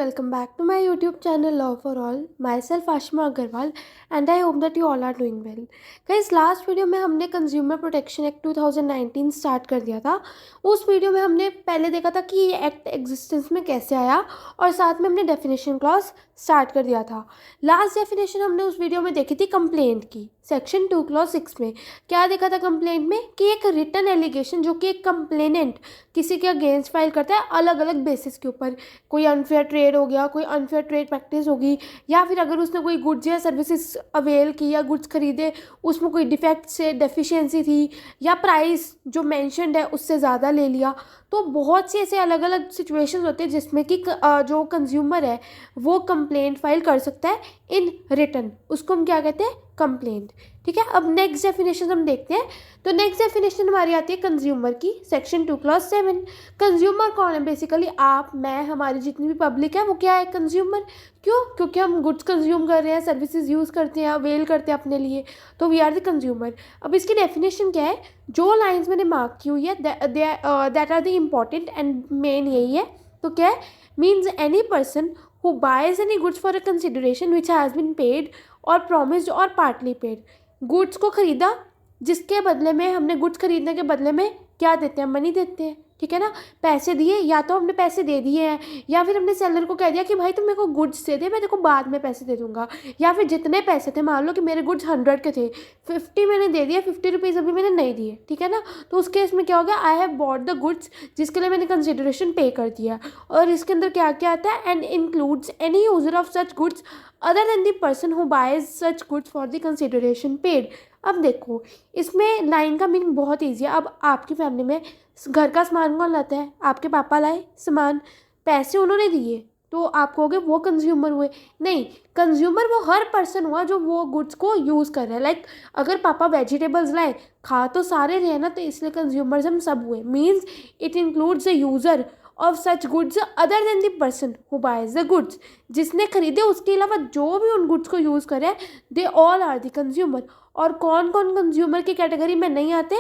welcome back to my YouTube channel Law for All. Myself Ashima Agarwal and I hope that you all are doing well. Guys, last video में हमने consumer protection act 2019 start कर दिया था। उस video में हमने पहले देखा था कि ये एक्ट एग्जिस्टेंस में कैसे आया और साथ में हमने डेफिनेशन क्लॉज स्टार्ट कर दिया था। लास्ट डेफिनेशन हमने उस वीडियो में देखी थी कंप्लेंट की, सेक्शन 2 क्लॉज 6 में। क्या देखा था कंप्लेंट में कि एक रिटन एलिगेशन जो कि एक कंप्लेनेंट किसी के अगेंस्ट फाइल करता है अलग अलग बेसिस के ऊपर, कोई अनफेयर ट्रेड हो गया, कोई अनफेयर ट्रेड प्रैक्टिस होगी, या फिर अगर उसने कोई गुड्स या सर्विसेज अवेल की या गुड्स खरीदे उसमें कोई डिफेक्ट से डेफिशिएंसी थी या प्राइस जो मेंशन्ड है उससे ज़्यादा ले लिया। तो बहुत सी ऐसे अलग अलग सिचुएशंस होते हैं जिसमें कि जो कंज्यूमर है वो कंप्लेंट फाइल कर सकता है इन रिटन, उसको हम क्या कहते हैं, कंप्लेंट। ठीक है, अब नेक्स्ट डेफिनेशन हम देखते हैं। तो नेक्स्ट डेफिनेशन हमारी आती है कंज्यूमर की, सेक्शन 2 क्लॉज 7। कंज्यूमर कौन है? बेसिकली आप, मैं, हमारी जितनी भी पब्लिक है वो क्या है, कंज्यूमर। क्यों? क्योंकि हम गुड्स कंज्यूम कर रहे हैं, सर्विसेज यूज़ करते हैं, अवेल करते हैं अपने लिए, तो वी आर द कंज्यूमर। अब इसकी डेफिनेशन क्या है? जो लाइंस मैंने मार्क की हुई है that are the important and main यही है। तो क्या है? Means any person who buys any goods for a consideration which has been paid or promised or partly paid। Goods को खरीदा जिसके बदले में हमने गुड्स खरीदने के बदले में क्या देते हैं, मनी देते हैं। ठीक है ना, पैसे दिए, या तो हमने पैसे दे दिए हैं या फिर हमने सेलर को कह दिया कि भाई तुम मेरे को गुड्स दे दे, मैं तेरे को बाद में पैसे दे दूंगा। या फिर जितने पैसे थे, मान लो कि मेरे गुड्स 100 के थे, 50 मैंने दे दिया, 50 रुपीज़ अभी मैंने नहीं दिए। ठीक है ना, तो उस केस में क्या हो गया, I have bought the goods जिसके लिए मैंने कंसिडरेशन पे कर दिया। और इसके अंदर क्या क्या आता है, and includes any user of such goods other than the person who boys such goods for the consideration paid. अब देखो, इसमें लाइन का मीनिंग बहुत ईजी है। अब आपकी फैमिली में घर का सामान कौन लाता है? आपके पापा लाए सामान, पैसे उन्होंने दिए, तो आप कहोगे वो कंज्यूमर हुए? नहीं, कंज्यूमर वो हर पर्सन हुआ जो वो गुड्स को यूज़ कर रहा है। लाइक अगर पापा वेजिटेबल्स लाए, खा तो सारे रहे ना, तो इसलिए कंज्यूमर्स हम सब हुए। Means it includes the user of such goods other than the person who buys the goods. जिसने खरीदे उसके अलावा जो भी उन गुड्स को यूज़ करे, they all are the consumer. और कौन कौन कंज्यूमर की कैटेगरी में नहीं आते?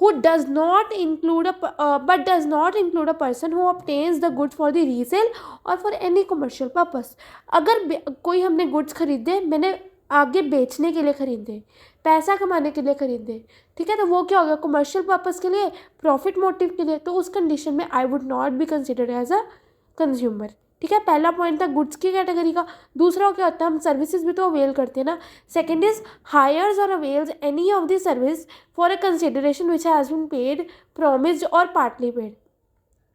who does not include but does not include a person who obtains the goods for the resale or for any commercial purpose। अगर कोई हमने गुड्स खरीदे, मैंने आगे बेचने के लिए खरीदे, पैसा कमाने के लिए खरीदे, ठीक है, तो वो क्या होगा, कमर्शियल पर्पस के लिए, प्रॉफिट मोटिव के लिए, तो उस कंडीशन में I would not be considered as a consumer. ठीक है, पहला पॉइंट था गुड्स की कैटेगरी का। दूसरा क्या होता है, हम सर्विसेज भी तो अवेल करते हैं ना। सेकंड इज हायर्स और avails any of the service for a consideration which has been paid, promised or partly paid.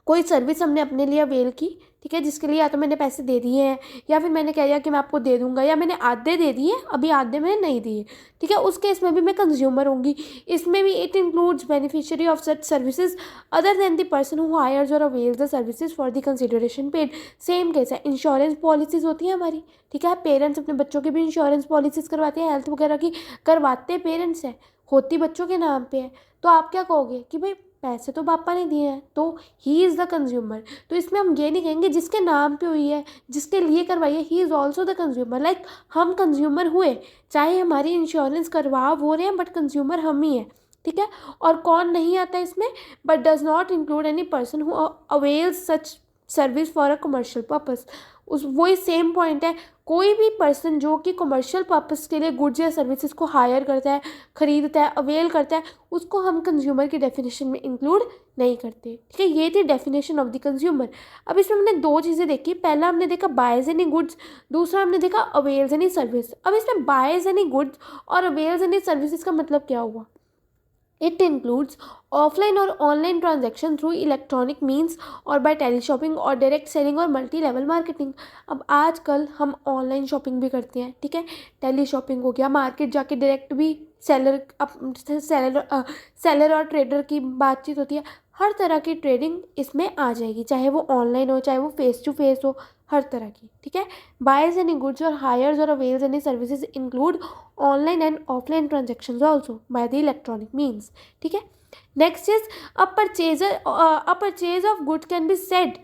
कोई सर्विस हमने अपने लिए अवेल की, ठीक है, जिसके लिए या तो मैंने पैसे दे दिए हैं या फिर मैंने कह दिया कि मैं आपको दे दूंगा, या मैंने आधे दे दिए, अभी आधे मैंने नहीं दिए। ठीक है, उस केस में भी मैं कंज्यूमर होंगी। इसमें भी it includes beneficiary of such services other than the person who hires और avails the services for the consideration paid. Same case है, इंश्योरेंस पॉलिसीज होती हैं हमारी। ठीक है, पेरेंट्स अपने बच्चों की भी इंश्योरेंस पॉलिसीज करवाते हैं, हेल्थ वगैरह की करवाते पेरेंट्स हैं, होती बच्चों के नाम पे है। तो आप क्या कहोगे कि भाई पैसे तो पापा ने दिए हैं, तो ही इज़ द कंज्यूमर। तो इसमें हम ये नहीं कहेंगे जिसके नाम पे हुई है, जिसके लिए करवाई है, he is also the consumer. Like हम कंज्यूमर हुए, चाहे हमारी इंश्योरेंस करवा वो रहे हैं, बट कंज्यूमर हम ही हैं। ठीक है, और कौन नहीं आता इसमें, but does not include any person who avails such service for a commercial purpose. उस वही सेम पॉइंट है, कोई भी पर्सन जो कि कमर्शियल पर्पस के लिए गुड्स या सर्विसेज को हायर करता है, खरीदता है, अवेल करता है, उसको हम कंज्यूमर की डेफिनेशन में इंक्लूड नहीं करते। ठीक है, ये थी डेफिनेशन ऑफ द कंज्यूमर। अब इसमें हमने दो चीज़ें देखी, पहला हमने देखा बायज एनी गुड्स, दूसरा हमने देखा अवेल्स एनी सर्विस। अब इसमें बायज एनी गुड्स और अवेल्स एनी सर्विसेज का मतलब क्या हुआ? It includes offline or online transaction through electronic means और by teleshopping और direct selling और multi level marketing। अब आजकल हम ऑनलाइन शॉपिंग भी करते हैं, ठीक है, टेली शॉपिंग हो गया, मार्केट जाके डायरेक्ट भी सेलर और ट्रेडर की बातचीत होती है। हर तरह की ट्रेडिंग इसमें आ जाएगी, चाहे वो ऑनलाइन हो, चाहे वो फेस टू फेस हो, हर तरह की। ठीक है, बायर्स एनी गुड्स और हायर्स और avails any services include online and offline transactions also by the electronic means. ठीक है, next is a purchase of goods can be said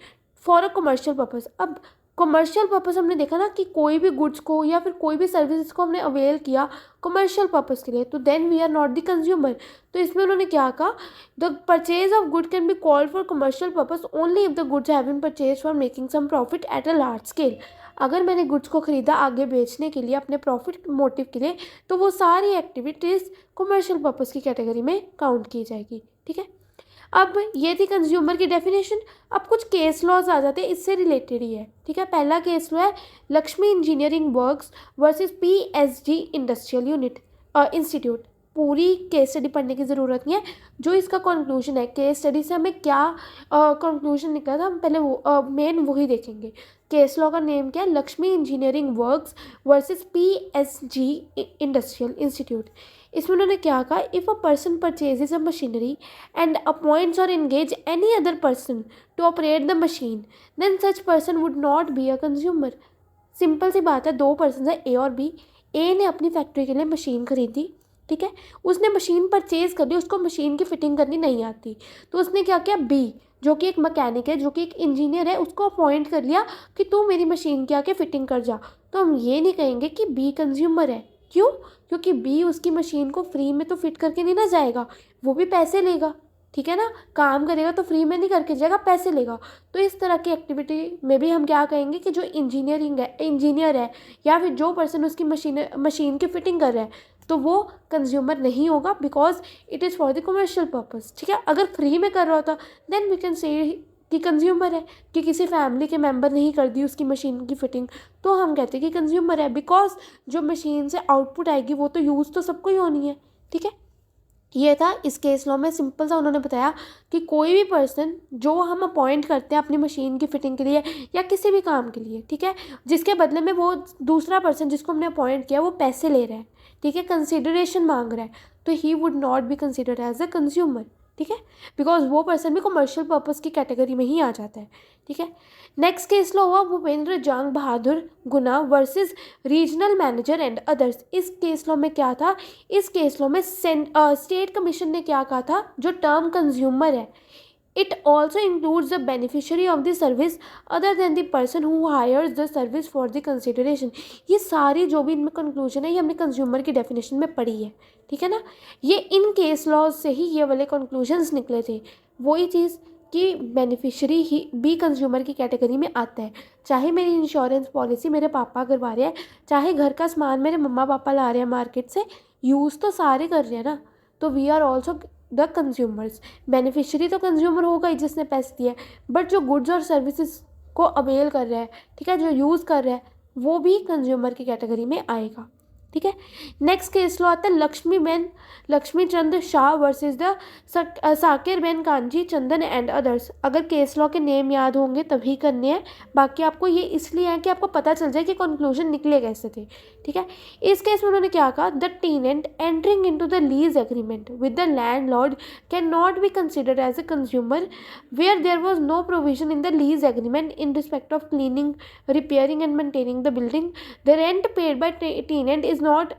for a commercial purpose. अब कमर्शियल पर्पस हमने देखा ना कि कोई भी गुड्स को या फिर कोई भी सर्विसेज को हमने अवेल किया कमर्शियल पर्पस के लिए, तो then we are not the consumer. तो इसमें उन्होंने क्या कहा, the purchase of good can be called for commercial purpose only if the goods have been purchase for making some profit at a large scale. अगर मैंने goods को ख़रीदा आगे बेचने के लिए अपने प्रॉफिट मोटिव के लिए, तो वो सारी एक्टिविटीज़ कमर्शियल पर्पस की कैटेगरी में काउंट की जाएगी। ठीक है, अब ये थी कंज्यूमर की डेफिनेशन। अब कुछ केस लॉज आ जाते हैं, इससे रिलेटेड ही है। ठीक है, पहला केस लॉ है Lakshmi engineering works versus PSG industrial unit institute. पूरी केस स्टडी पढ़ने की ज़रूरत नहीं है, जो इसका कंक्लूजन है केस स्टडी से हमें क्या कंक्लूजन निकला था हम पहले वो मेन वही देखेंगे। केस लॉ का नेम क्या है, Lakshmi engineering works versus PSG industrial institute. इसमें उन्होंने क्या कहा, if a person purchases a machinery and appoints और engage any other person to operate the machine then such person would not be a consumer. Simple सी बात है, दो person है ए और बी। ए ने अपनी फैक्ट्री के लिए मशीन खरीदी, ठीक है, उसने मशीन परचेज कर ली, उसको मशीन की फिटिंग करनी नहीं आती, तो उसने क्या किया, बी जो कि एक मैकेनिक है, जो कि एक इंजीनियर है, उसको अपॉइंट कर लिया कि तू मेरी मशीन के आके फिटिंग कर जा। तो हम ये नहीं कहेंगे कि बी कंज्यूमर है। क्यों? क्योंकि बी उसकी मशीन को फ्री में तो फिट करके नहीं ना जाएगा, वो भी पैसे लेगा। ठीक है ना, काम करेगा तो फ्री में नहीं करके जाएगा, पैसे लेगा। तो इस तरह की एक्टिविटी में भी हम क्या कहेंगे कि जो इंजीनियर है या फिर जो पर्सन उसकी मशीन की फिटिंग कर रहा है, तो वो कंज्यूमर नहीं होगा, because it is for the commercial purpose. ठीक है, अगर फ्री में कर रहा होता देन वी कैन से कि कंज्यूमर है, कि किसी फैमिली के मेंबर नहीं कर दी उसकी मशीन की फिटिंग, तो हम कहते हैं कि कंज्यूमर है, बिकॉज जो मशीन से आउटपुट आएगी वो तो यूज़ तो सबको ही होनी है। ठीक है, ये था इस केस लॉ में। सिंपल सा उन्होंने बताया कि कोई भी पर्सन जो हम अपॉइंट करते हैं अपनी मशीन की फिटिंग के लिए या किसी भी काम के लिए, ठीक है, जिसके बदले में वो दूसरा पर्सन जिसको हमने अपॉइंट किया वो पैसे ले रहा है, ठीक है, कंसिडरेशन मांग रहा है, तो he would not be considered as a consumer. ठीक है, बिकॉज वो पर्सन भी कमर्शियल पर्पस की कैटेगरी में ही आ जाता है। ठीक है, नेक्स्ट केस लॉ हुआ Bhupendra Jang Bahadur Guna versus regional manager and others. इस केस लॉ में क्या था, इस केस लॉ में स्टेट कमीशन ने क्या कहा था, जो टर्म कंज्यूमर है it also includes the beneficiary of the service other than the person who hires the service for the consideration. ये सारी जो भी इनमें कंक्लूजन है ये हमने कंज्यूमर की डेफिनेशन में पढ़ी है। ठीक है ना, ये इन केस लॉज से ही ये वाले कंक्लूजन्स निकले थे। वही चीज़ कि बेनिफिशियरी ही भी कंज्यूमर की कैटेगरी में आता है, चाहे मेरी इंश्योरेंस पॉलिसी मेरे पापा करवा रहे हैं, चाहे घर का सामान मेरे मम्मा पापा ला रहे हैं मार्केट से, यूज़ तो सारे कर रहे हैं ना, तो we are also the consumers. Beneficiary तो कंज्यूमर होगा ही जिसने पैसे दिए, बट जो गुड्स और सर्विसेज को अवेल कर रहा है, ठीक है, जो यूज़ कर रहा है, वो भी कंज्यूमर की कैटेगरी में आएगा। ठीक है, नेक्स्ट केस लॉ आता है Lakshmi Chand Shah versus the Sakir Ben Kanji Chandan and others. अगर केस लॉ के नेम याद होंगे तभी करने हैं, बाकी आपको ये इसलिए है कि आपको पता चल जाए कि कंक्लूजन निकले कैसे थे। ठीक है, इस केस में उन्होंने क्या कहा, the tenant entering into the lease agreement with the landlord can not be considered as a consumer where there was no provision in the lease agreement in respect of cleaning, repairing and maintaining the building. The rent paid by tenant is not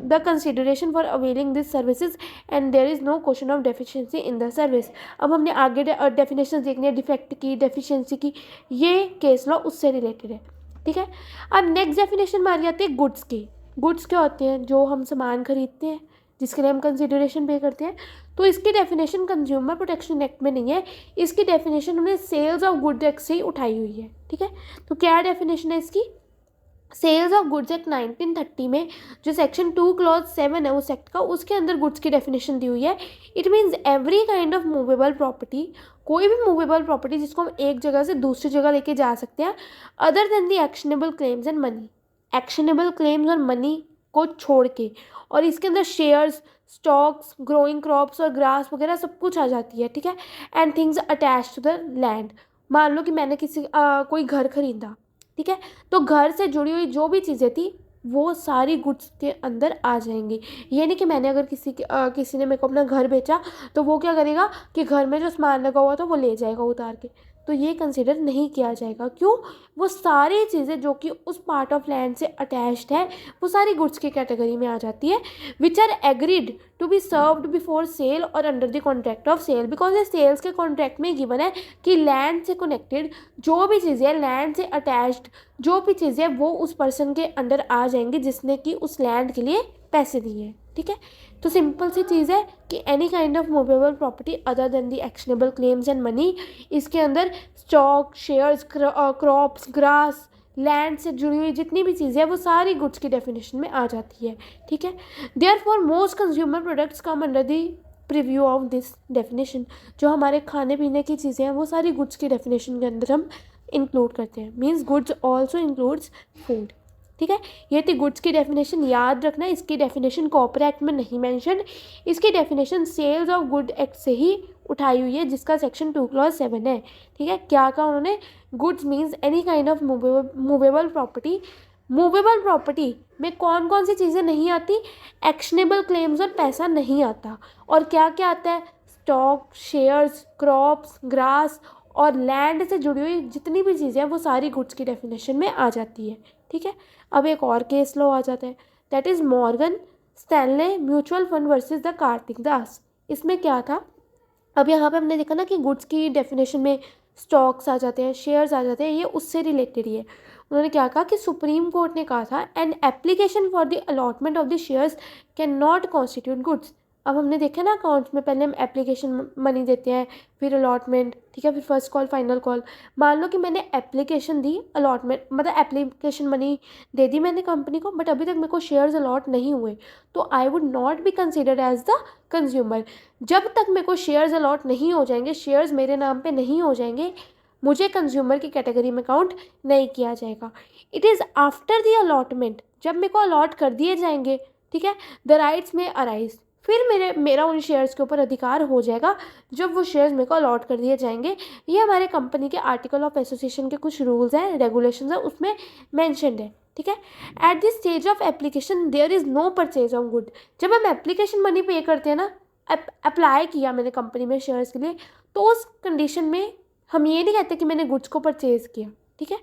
the consideration for availing these services and there is no question of deficiency in the service. अब हमने आगे definition देखनी है defect की, deficiency की, ये case law उससे related है। ठीक है, अब नेक्स्ट डेफिनेशन मारी जाती है गुड्स की। गुड्स क्या होते हैं, जो हम सामान खरीदते हैं जिसके लिए हम कंसिडरेशन पे करते हैं। तो इसकी डेफिनेशन कंज्यूमर प्रोटेक्शन एक्ट में नहीं है, इसकी डेफिनेशन हमने सेल्स ऑफ गुड्स एक्ट से ही उठाई हुई है। ठीक है, तो क्या डेफिनेशन है इसकी, सेल्स ऑफ गुड्स एक्ट 1930 में जो सेक्शन 2 क्लॉज 7 है उस एक्ट का, उसके अंदर गुड्स की डेफिनेशन दी हुई है। It means every kind of movable property, कोई भी मूवेबल प्रॉपर्टी जिसको हम एक जगह से दूसरी जगह लेके जा सकते हैं, other than the actionable claims and money. Actionable claims और मनी को छोड़ के, और इसके अंदर शेयर्स, स्टॉक्स, ग्रोइंग क्रॉप्स और ग्रास वगैरह सब कुछ आ जाती है। ठीक है, and things attach to the land. मान लो कि मैंने कोई घर खरीदा, ठीक है, तो घर से जुड़ी हुई जो भी चीज़ें थी वो सारी गुड्स के अंदर आ जाएंगी। ये नहीं कि मैंने अगर किसी ने मेरे को अपना घर बेचा तो वो क्या करेगा कि घर में जो सामान लगा हुआ था वो ले जाएगा उतार के, तो ये कंसिडर नहीं किया जाएगा। क्यों? वो सारी चीज़ें जो कि उस पार्ट ऑफ लैंड से अटैच्ड है वो सारी गुड्स की कैटेगरी में आ जाती है, which are agreed to be served before sale और under the contract of sale. Because ये सेल्स के कॉन्ट्रैक्ट में गिवन है कि लैंड से कनेक्टेड जो भी चीज़ें, लैंड से अटैच्ड जो भी चीज़ें, वो उस पर्सन के अंडर आ जाएंगी जिसने कि उस लैंड के लिए पैसे दिए हैं। ठीक है, तो सिंपल सी चीज़ है कि any kind of movable property other than the actionable claims and money, इसके अंदर stock, shares, crops, grass, land से जुड़ी हुई जितनी भी चीज़ें हैं वो सारी गुड्स की डेफिनेशन में आ जाती है। ठीक है, therefore most consumer products come under the preview of this definition. जो हमारे खाने पीने की चीज़ें हैं वो सारी गुड्स की डेफिनेशन के अंदर हम इंक्लूड करते हैं। Means goods also includes food. ठीक है, ये थी गुड्स की डेफिनेशन। याद रखना इसकी डेफिनेशन कॉपर एक्ट में नहीं मेंशन, इसकी definition sales of good act से ही उठाई हुई है जिसका सेक्शन 2 क्लॉज 7 है। ठीक है, क्या कहा उन्होंने? Goods means any kind of movable property. Movable property में कौन कौन सी चीज़ें नहीं आती? एक्शनेबल क्लेम्स और पैसा नहीं आता। और क्या क्या आता है? स्टॉक, शेयर्स, क्रॉप्स, ग्रास और लैंड से जुड़ी हुई जितनी भी चीज़ें हैं वो सारी गुड्स की डेफिनेशन में आ जाती है। ठीक है, अब एक और केस लॉ आ जाता है, that is Morgan Stanley mutual fund versus the Kartik Das. इसमें क्या था? अब यहाँ पे हमने देखा ना कि गुड्स की डेफिनेशन में स्टॉक्स आ जाते हैं, शेयर्स आ जाते हैं, ये उससे रिलेटेड ही है। उन्होंने क्या कहा कि सुप्रीम कोर्ट ने कहा था an application for the allotment of the shares can not constitute goods. अब हमने देखा ना अकाउंट्स में पहले हम एप्लीकेशन मनी देते हैं, फिर अलॉटमेंट, ठीक है, फिर फर्स्ट कॉल, फाइनल कॉल। मान लो कि मैंने एप्लीकेशन दी, अलॉटमेंट मतलब एप्लीकेशन मनी दे दी मैंने कंपनी को, बट अभी तक मेरे को शेयर्स अलॉट नहीं हुए, तो I would not be considered as the consumer. जब तक मेरे को शेयर्स अलॉट नहीं हो जाएंगे, शेयर्स मेरे नाम पे नहीं हो जाएंगे, मुझे कंज्यूमर की कैटेगरी में काउंट नहीं किया जाएगा। It is after the allotment, जब मेरे को अलॉट कर दिए जाएंगे, ठीक है, द राइट्स में अराइज, फिर मेरा उन शेयर्स के ऊपर अधिकार हो जाएगा जब वो शेयर्स मेरे को अलॉट कर दिए जाएंगे। ये हमारे कंपनी के आर्टिकल ऑफ एसोसिएशन के कुछ रूल्स हैं, रेगुलेशंस हैं, उसमें मैंशनड है। ठीक है, at this stage of application there is no purchase of good. जब हम एप्लीकेशन मनी पे करते हैं ना, अप्लाई किया मैंने कंपनी में शेयर्स के लिए, तो उस कंडीशन में हम ये नहीं कहते कि मैंने गुड्स को परचेज किया। ठीक है,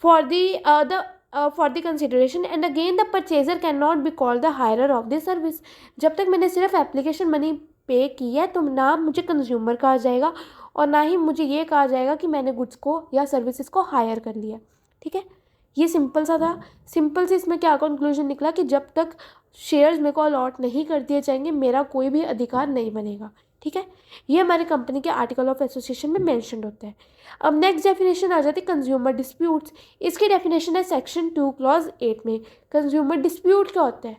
for the consideration and again the purchaser can not be called the hirer of this service. जब तक मैंने सिर्फ एप्लीकेशन मनी पे की है तो ना मुझे कंज्यूमर कहा जाएगा और ना ही मुझे ये कहा जाएगा कि मैंने गुड्स को या सर्विसेज को हायर कर लिया। ठीक है, ये सिंपल सा था। सिंपल से इसमें क्या कंक्लूजन निकला कि जब तक शेयर्स मेरे को अलॉट नहीं कर दिए जाएंगे मेरा कोई भी अधिकार नहीं बनेगा। ठीक है, ये हमारे कंपनी के आर्टिकल ऑफ एसोसिएशन में मेंशन होता है। अब नेक्स्ट डेफिनेशन आ जाती है कंज्यूमर डिस्प्यूट्स। इसकी डेफिनेशन है सेक्शन 2 क्लॉज 8 में। कंज्यूमर डिस्प्यूट क्या होता है?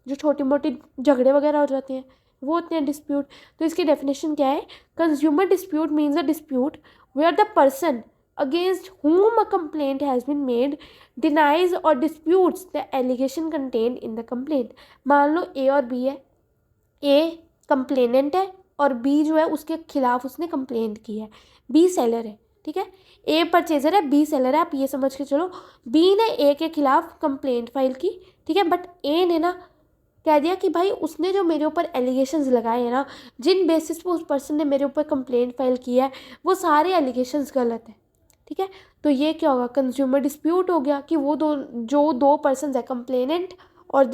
जो छोटी मोटी झगड़े वगैरह हो जाते हैं वो होते हैं डिस्प्यूट। तो इसकी डेफिनेशन क्या है? Consumer dispute means a dispute where the person against whom a complaint has been made denies or disputes the allegation contained in the complaint। मान लो ए और बी है, ए कंप्लेनेंट है और बी जो है उसके खिलाफ उसने कंप्लेंट की है। बी सेलर है, ठीक है, ए परचेजर है, बी सेलर है। आप ये समझ के चलो, बी ने ए के खिलाफ कंप्लेंट फाइल की, ठीक है, बट ए ने ना कह दिया कि भाई उसने जो मेरे ऊपर एलिगेशंस लगाए हैं ना, जिन बेसिस पे उस पर्सन ने मेरे ऊपर कंप्लेंट फाइल किया है वो सारे एलिगेशंस गलत है। ठीक है, तो ये क्या होगा? कंज्यूमर डिस्प्यूट हो गया कि वो दो पर्सन है, कंप्लेनेंट और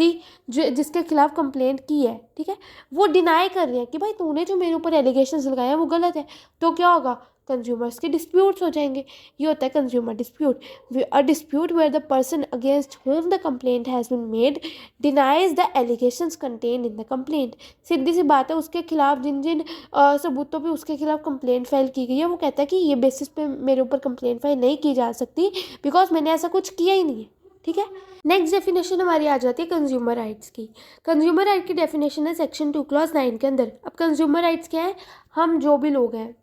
जिसके खिलाफ कंप्लेंट की है, ठीक है, वो डिनाई कर रहे हैं कि भाई तूने जो मेरे ऊपर एलिगेशंस लगाए हैं वो गलत है। तो क्या होगा? कंज्यूमर्स के डिस्प्यूट्स हो जाएंगे। ये होता है consumer dispute. A dispute where the person against whom the complaint has been made denies the allegations contained in the complaint. सीधी सी बात है, उसके खिलाफ जिन जिन सबूतों पे उसके खिलाफ कंप्लेंट फाइल की गई है वो कहता है कि ये बेसिस पे मेरे ऊपर कंप्लेंट फाइल नहीं की जा सकती बिकॉज मैंने ऐसा कुछ किया ही नहीं है। ठीक है, नेक्स्ट डेफिनेशन हमारी आ जाती है कंज्यूमर राइट्स की। कंज्यूमर राइट की डेफिनेशन है सेक्शन 2 क्लॉज 9 के अंदर। अब कंज्यूमर राइट्स क्या है? हम जो भी लोग हैं,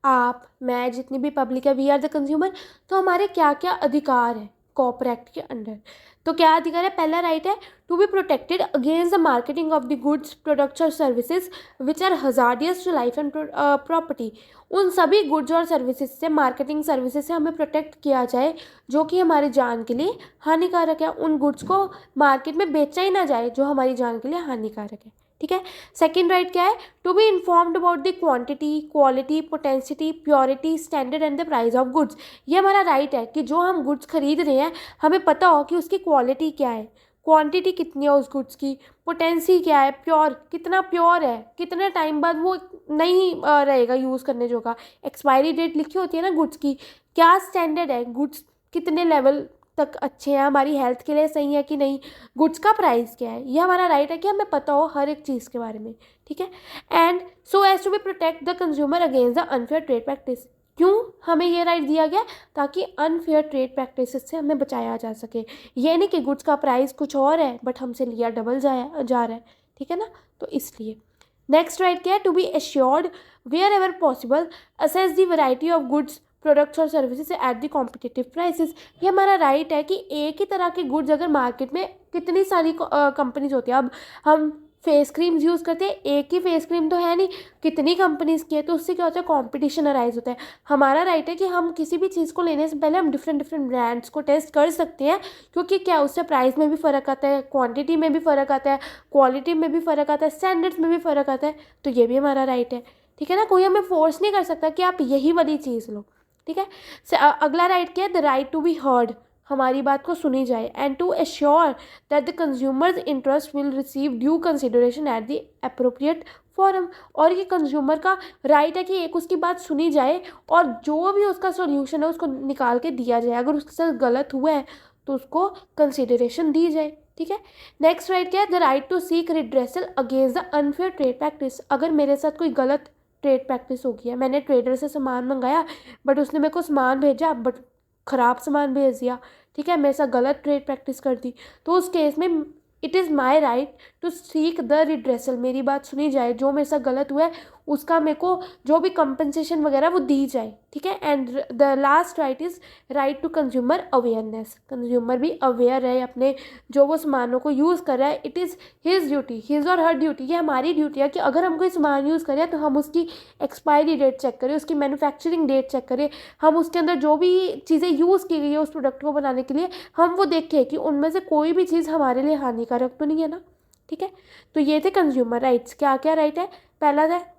आप, मैं, जितनी भी पब्लिक है, वी आर द कंज्यूमर। तो हमारे क्या क्या अधिकार है कॉपर एक्ट के अंडर? तो क्या अधिकार है? पहला राइट है to be protected against the marketing of the goods, products और services which are hazardous to life and property. उन सभी गुड्स और सर्विसेज से, मार्केटिंग सर्विसेज से हमें प्रोटेक्ट किया जाए जो कि हमारी जान के लिए हानिकारक है। उन गुड्स को मार्केट में बेचा ही ना जाए जो हमारी जान के लिए हानिकारक है। ठीक है। सेकेंड राइट क्या है, to be informed about the quantity, quality, potency, purity, standard and the price of goods. ये हमारा राइट है कि जो हम गुड्स खरीद रहे हैं हमें पता हो कि उसकी क्वालिटी क्या है, क्वांटिटी कितनी है उस गुड्स की, पोटेंसी क्या है, प्योर कितना प्योर है, कितने टाइम बाद वो नहीं रहेगा यूज़ करने जोगा, एक्सपायरी डेट लिखी होती है ना गुड्स की, क्या स्टैंडर्ड है, गुड्स कितने लेवल तक अच्छे हैं, हमारी हेल्थ के लिए सही है कि नहीं, गुड्स का प्राइस क्या है। ये हमारा राइट है कि हमें पता हो हर एक चीज़ के बारे में, ठीक है। And so as to be protect the consumer against the unfair trade practice. क्यों हमें ये राइट दिया गया, ताकि अनफेयर ट्रेड प्रैक्टिस से हमें बचाया जा सके। ये नहीं कि गुड्स का प्राइस कुछ और है बट हमसे लिया डबल जा रहा है, ठीक है ना, तो इसलिए। नेक्स्ट राइट क्या है, to be assured wherever possible access the variety of goods, products और services at the competitive prices. ये हमारा राइट है कि एक ही तरह के गुड्स अगर मार्केट में कितनी सारी कंपनीज होती है, अब हम फेस क्रीम्स यूज़ करते हैं, एक ही फेस क्रीम तो है नहीं, कितनी कंपनीज़ की है, तो उससे क्या होता है, कंपटीशन अराइज होता है। हमारा राइट है कि हम किसी भी चीज़ को लेने से पहले हम डिफरेंट डिफरेंट ब्रांड्स को टेस्ट कर सकते हैं, क्योंकि क्या उससे प्राइस में भी फ़र्क आता है, क्वांटिटी में भी फ़र्क आता है, क्वालिटी में भी फ़र्क आता है, स्टैंडर्ड्स में भी फ़र्क आता है, तो ये भी हमारा राइट है, ठीक है ना। कोई हमें फोर्स नहीं कर सकता कि आप यही वाली चीज़ लो, ठीक है। अगला राइट क्या है, the right to be heard, हमारी बात को सुनी जाए, and to assure that the consumers interest will receive due consideration at the appropriate forum. और ये कंज्यूमर का राइट है कि एक उसकी बात सुनी जाए और जो भी उसका सोल्यूशन है उसको निकाल के दिया जाए, अगर उसके साथ गलत हुआ है तो उसको कंसिडरेशन दी जाए, ठीक है। नेक्स्ट राइट क्या है, the right to seek redressal against the unfair trade practice. अगर मेरे साथ कोई गलत ट्रेड प्रैक्टिस हो गई है, मैंने ट्रेडर से सामान मंगाया बट उसने मेरे को सामान भेजा बट ख़राब सामान भेज दिया, ठीक है, मेरे साथ गलत ट्रेड प्रैक्टिस कर दी, तो उस केस में it is my right to seek the redressal, मेरी बात सुनी जाए, जो मेरे साथ गलत हुआ है उसका मेरे को जो भी कंपनसेशन वगैरह वो दी जाए, ठीक है। And the last right is right to consumer awareness, consumer भी अवेयर रहे अपने जो वो सामानों को यूज़ कर रहा है, it is his duty, his और हर ड्यूटी, ये हमारी ड्यूटी है कि अगर हम कोई सामान यूज़ करें तो हम उसकी एक्सपायरी डेट चेक करें, उसकी मैन्युफैक्चरिंग डेट चेक करें, हम उसके अंदर जो भी चीज़ें यूज़ की गई है उस प्रोडक्ट को बनाने के लिए हम वो देखें कि उनमें से कोई भी चीज़ हमारे लिए हानिकारक तो नहीं है ना, ठीक है। तो ये थे कंज्यूमर राइट्स। क्या क्या राइट है, पहला है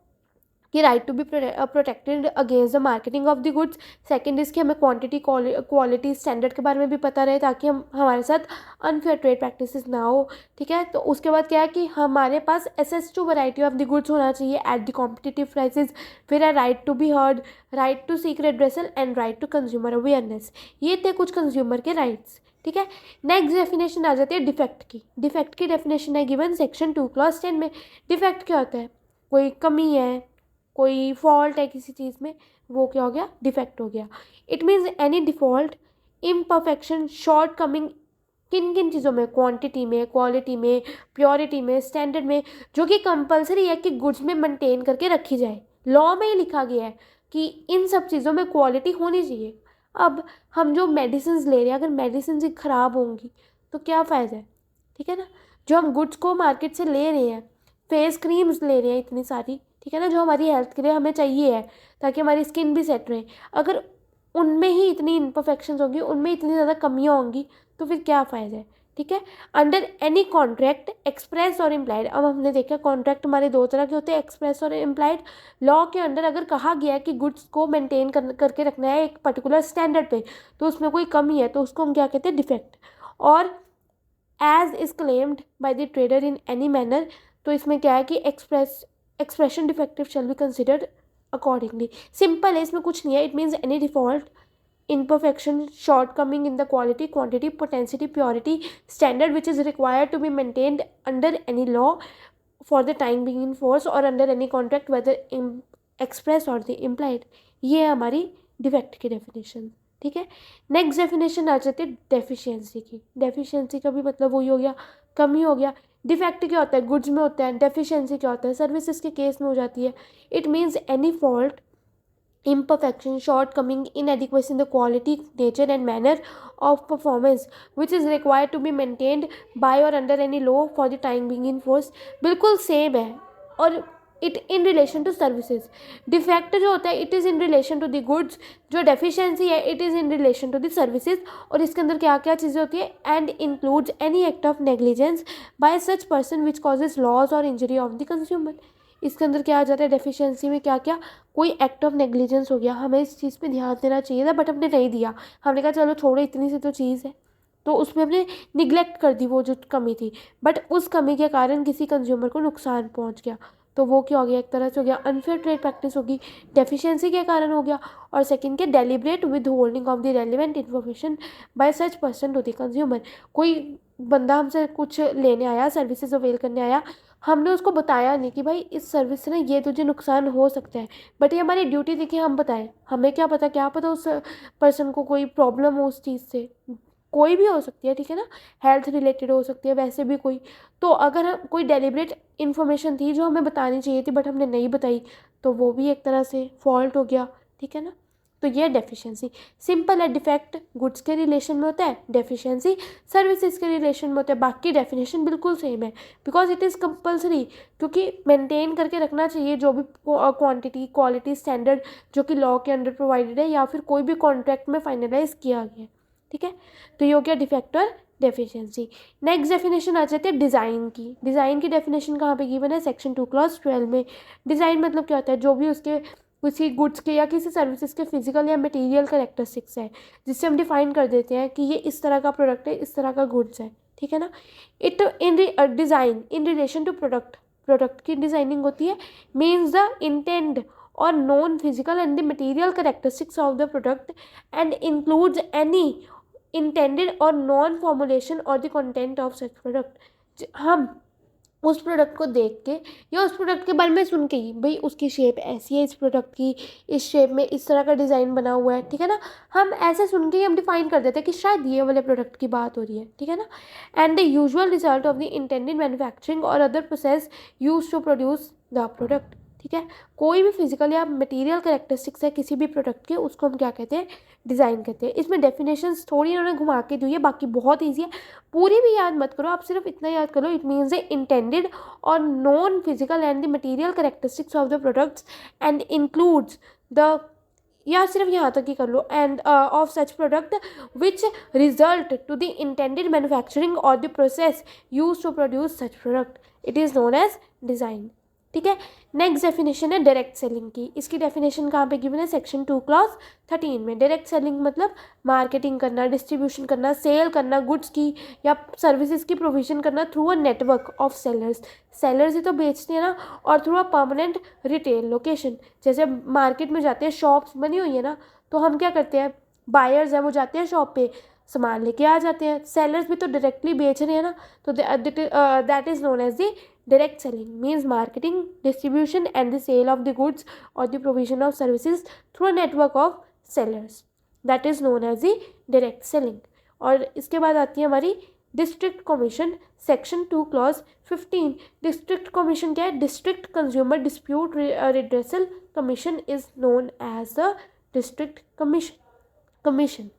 कि right to be protected against the marketing of the goods. Second इसकी हमें क्वांटिटी, क्वालिटी, स्टैंडर्ड के बारे में भी पता रहे ताकि हम हमारे साथ अनफेयर ट्रेड प्रैक्टिसेस ना हो, ठीक है। तो उसके बाद क्या है कि हमारे पास access to variety of the goods होना चाहिए एट द कॉम्पिटिटिव प्राइसेस। फिर है right to be heard, right to seek redressal and right to consumer awareness. ये थे कुछ कंज्यूमर के राइट्स, ठीक है। नेक्स्ट डेफिनेशन आ जाती है डिफेक्ट की। डिफेक्ट की डेफिनेशन है गिवन सेक्शन 2 क्लॉज 10 में। डिफेक्ट क्या होता है, कोई कमी है, कोई फॉल्ट है किसी चीज़ में, वो क्या हो गया, डिफेक्ट हो गया। It means any default, imperfection, short coming, किन किन चीज़ों में, क्वांटिटी में, क्वालिटी में, प्योरिटी में, स्टैंडर्ड में, जो कि कंपलसरी है कि गुड्स में मेंटेन करके रखी जाए। लॉ में ही लिखा गया है कि इन सब चीज़ों में क्वालिटी होनी चाहिए। अब हम जो मेडिसिन ले रहे हैं, अगर मेडिसिन ही ख़राब होंगी तो क्या फ़ायदा है, ठीक है ना। जो हम गुड्स को मार्केट से ले रहे हैं, फेस क्रीम्स ले रहे हैं इतनी सारी, ठीक है ना, जो हमारी हेल्थ के लिए हमें चाहिए है ताकि हमारी स्किन भी सेट रहे, अगर उनमें ही इतनी इम्परफेक्शंस होंगी, उनमें इतनी ज़्यादा कमियाँ होंगी तो फिर क्या फ़ायदा है, ठीक है। अंडर एनी कॉन्ट्रैक्ट एक्सप्रेस और इम्प्लाइड, अब हमने देखा कॉन्ट्रैक्ट हमारे दो तरह के होते हैं, एक्सप्रेस और इम्प्लाइड। लॉ के अंडर अगर कहा गया है कि गुड्स को मेंटेन करके रखना है एक पर्टिकुलर स्टैंडर्ड पे, तो उसमें कोई कमी है तो उसको हम क्या कहते हैं, डिफेक्ट। और as is claimed by the trader in any manner, तो इसमें क्या है कि expression defective shall be considered accordingly. Simple है, इसमें कुछ नहीं है। It means any default, imperfection, shortcoming in the quality, quantity, potentiality, purity, standard which is required to be maintained under any law for the time being in force or under any contract whether express or the implied। ये है हमारी defect की definition, ठीक है। Next definition आ जाती है deficiency की। Deficiency का भी मतलब वही हो गया, कमी हो गया। डिफेक्ट क्या होता है, गुड्स में होता है। डेफिशिएंसी क्या होता है, सर्विसेज के केस में हो जाती है। It means any fault, imperfection, shortcoming, inadequacy in the quality, nature and manner of performance which is required to be maintained by or under any law for the time being in force। बिल्कुल same है। और it in relation to services. Defect जो होता है it is in relation to the goods, जो deficiency है it is in relation to the services. और इसके अंदर क्या क्या चीज़ें होती है, and includes any act of negligence by such person which causes loss और इंजरी ऑफ द कंज्यूमर। इसके अंदर क्या आ जाता है, डेफिशिएंसी में क्या क्या, कोई एक्ट ऑफ नेग्लिजेंस हो गया, हमें इस चीज़ पे ध्यान देना चाहिए था बट हमने नहीं दिया, हमने कहा चलो छोड़ो इतनी सी तो चीज़ है, तो उसमें हमने निगलेक्ट कर दी वो जो कमी थी, बट उस कमी के कारण किसी कंज्यूमर को नुकसान पहुंच गया, तो वो क्या हो गया, एक तरह से हो गया अनफेयर ट्रेड प्रैक्टिस होगी, डेफिशिएंसी के कारण हो गया। और सेकंड के deliberate withholding of the relevant information by such person to the consumer. कोई बंदा हमसे कुछ लेने आया, सर्विसेज अवेल करने आया, हमने उसको बताया नहीं कि भाई इस सर्विस से ना ये तुझे नुकसान हो सकता है, बट ये हमारी ड्यूटी थी कि हम बताएं, हमें क्या पता उस पर्सन को कोई प्रॉब्लम हो उस चीज़ से, कोई भी हो सकती है, ठीक है ना, हेल्थ रिलेटेड हो सकती है, वैसे भी कोई, तो अगर हम कोई डेलिब्रेट इन्फॉर्मेशन थी जो हमें बतानी चाहिए थी बट हमने नहीं बताई, तो वो भी एक तरह से फॉल्ट हो गया, ठीक है ना। तो ये डेफिशिएंसी सिंपल है, डिफेक्ट गुड्स के रिलेशन में होता है, डेफिशिएंसी सर्विसेज के रिलेशन में होता है, बाकी डेफिनेशन बिल्कुल सेम है, बिकॉज इट इज़ कंपल्सरी, क्योंकि मेंटेन करके रखना चाहिए जो भी क्वांटिटी क्वालिटी स्टैंडर्ड जो कि लॉ के अंडर प्रोवाइडेड है या फिर कोई भी कॉन्ट्रैक्ट में फाइनलाइज किया गया है, ठीक है। तो ये हो गया डिफेक्ट और डेफिशिएंसी। नेक्स्ट डेफिनेशन आ जाती है डिज़ाइन की। डिज़ाइन की डेफिनेशन कहाँ पे गिवन है, सेक्शन 2 क्लॉज 12 में। डिज़ाइन मतलब क्या होता है, जो भी उसके किसी गुड्स के या किसी सर्विसेज के फिजिकल या मटेरियल कैरेक्टरिस्टिक्स है, जिससे हम डिफाइन कर देते हैं कि ये इस तरह का प्रोडक्ट है, इस तरह का गुड्स है, ठीक है ना। It in design in relation to product, product की डिज़ाइनिंग होती है, means the intend or known physical and the material characteristics of the product and includes any intended or known formulation or the content of such product। हम उस product को देख के या उस प्रोडक्ट के बारे में सुन के ही, भाई उसकी शेप ऐसी है, इस प्रोडक्ट की इस शेप में इस तरह का डिज़ाइन बना हुआ है, ठीक है ना, हम ऐसे सुन के ही हम डिफाइन कर देते हैं कि शायद ये वाले प्रोडक्ट की बात हो रही है, ठीक है ना। And the usual result of the intended manufacturing और other process use to produce the product, ठीक है। कोई भी फिजिकल या मटेरियल कैरेक्टरिस्टिक्स है किसी भी प्रोडक्ट के, उसको हम क्या कहते हैं, डिज़ाइन कहते हैं। इसमें डेफिनेशंस थोड़ी इन्होंने घुमा के दी है, बाकी बहुत ईजी है, पूरी भी याद मत करो, आप सिर्फ इतना याद करो, इट मीन्स द इंटेंडेड और non physical and the material characteristics of the products and includes the, या सिर्फ यहाँ तक ही कर लो, and of such product which result to the intended manufacturing और the process use to produce such product, it is known as design, ठीक है। नेक्स्ट डेफिनेशन है डायरेक्ट सेलिंग की। इसकी डेफिनेशन कहाँ पे गिवन है, सेक्शन 2 क्लॉज 13 में। डायरेक्ट सेलिंग मतलब मार्केटिंग करना, डिस्ट्रीब्यूशन करना, सेल करना, गुड्स की या सर्विसेज की प्रोविजन करना through a network of sellers, sellers ही तो बेचते हैं ना, और through a permanent retail location. जैसे मार्केट में जाते हैं, शॉप्स बनी हुई है ना, तो हम क्या करते हैं, बायर्स हैं वो जाते हैं शॉप पे, सामान लेके आ जाते हैं, सेलर्स भी तो डायरेक्टली बेच रहे हैं ना, तो that is known as the direct selling, means marketing, distribution and the sale of the goods or the provision of services through a network of sellers, that is known as the direct selling। और इसके बाद आती है हमारी district commission, section 2 clause 15। District commission क्या है, district consumer dispute redressal commission is known as the district commission,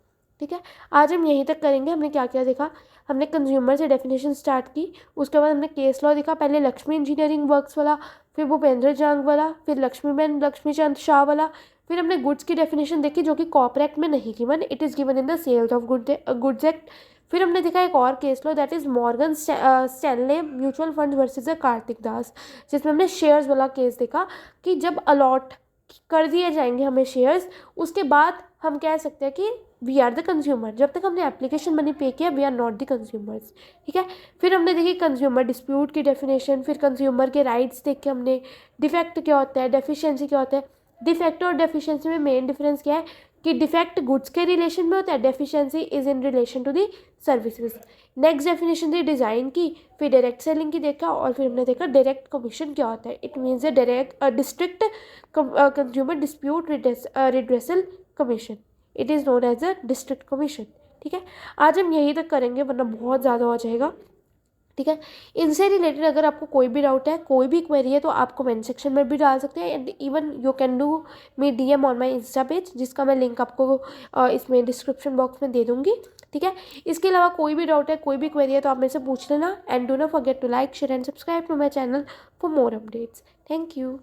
ठीक है। आज हम यहीं तक करेंगे। हमने क्या क्या देखा, हमने कंज्यूमर से डेफिनेशन स्टार्ट की, उसके बाद हमने केस लॉ देखा, पहले लक्ष्मी इंजीनियरिंग वर्क्स वाला, फिर भूपेंद्र जांग वाला, फिर लक्ष्मीचंद शाह वाला, फिर हमने गुड्स की डेफिनेशन देखी जो कि कॉर्पोरेट में नहीं given, it is given in the sales of goods act. फिर हमने देखा एक और case law, that is Morgan Stanley mutual fund versus Kartik Das, जिसमें हमने शेयर्स वाला केस देखा कि जब अलॉट कर दिए जाएंगे हमें शेयर्स, उसके बाद हम कह सकते हैं कि वी आर द कंज्यूमर, जब तक हमने एप्लीकेशन मनी पे किया we are not the consumers, ठीक है। फिर हमने देखी कंज्यूमर डिस्प्यूट की डेफिनेशन, फिर कंज्यूमर के राइट्स देखे हमने, डिफेक्ट क्या होता है, डेफिशिएंसी क्या होता है। डिफेक्ट और डेफिशिएंसी में मेन डिफरेंस क्या है कि डिफेक्ट गुड्स के रिलेशन में होता है, deficiency is in relation to the services. Next definition थी डिज़ाइन की, फिर डायरेक्ट सेलिंग की देखा, और फिर हमने देखा डायरेक्ट कमीशन क्या होता है, it means direct district consumer dispute redressal commission, it is known as a district commission, ठीक है। आज हम यहीं तक करेंगे वरना बहुत ज़्यादा हो जाएगा। ठीक है। इनसे रिलेटेड अगर आपको कोई भी डाउट है, कोई भी क्वेरी है, तो आप कमेंट सेक्शन में भी डाल सकते हैं, and even you can do me DM on my Insta page, जिसका मैं लिंक आपको इसमें डिस्क्रिप्शन बॉक्स में दे दूँगी। ठीक है। इसके अलावा कोई भी डाउट है, कोई भी क्वेरी है, तो आप मेरे से पूछ लेना, and do not forget to like, share and subscribe to my channel for more updates. Thank you.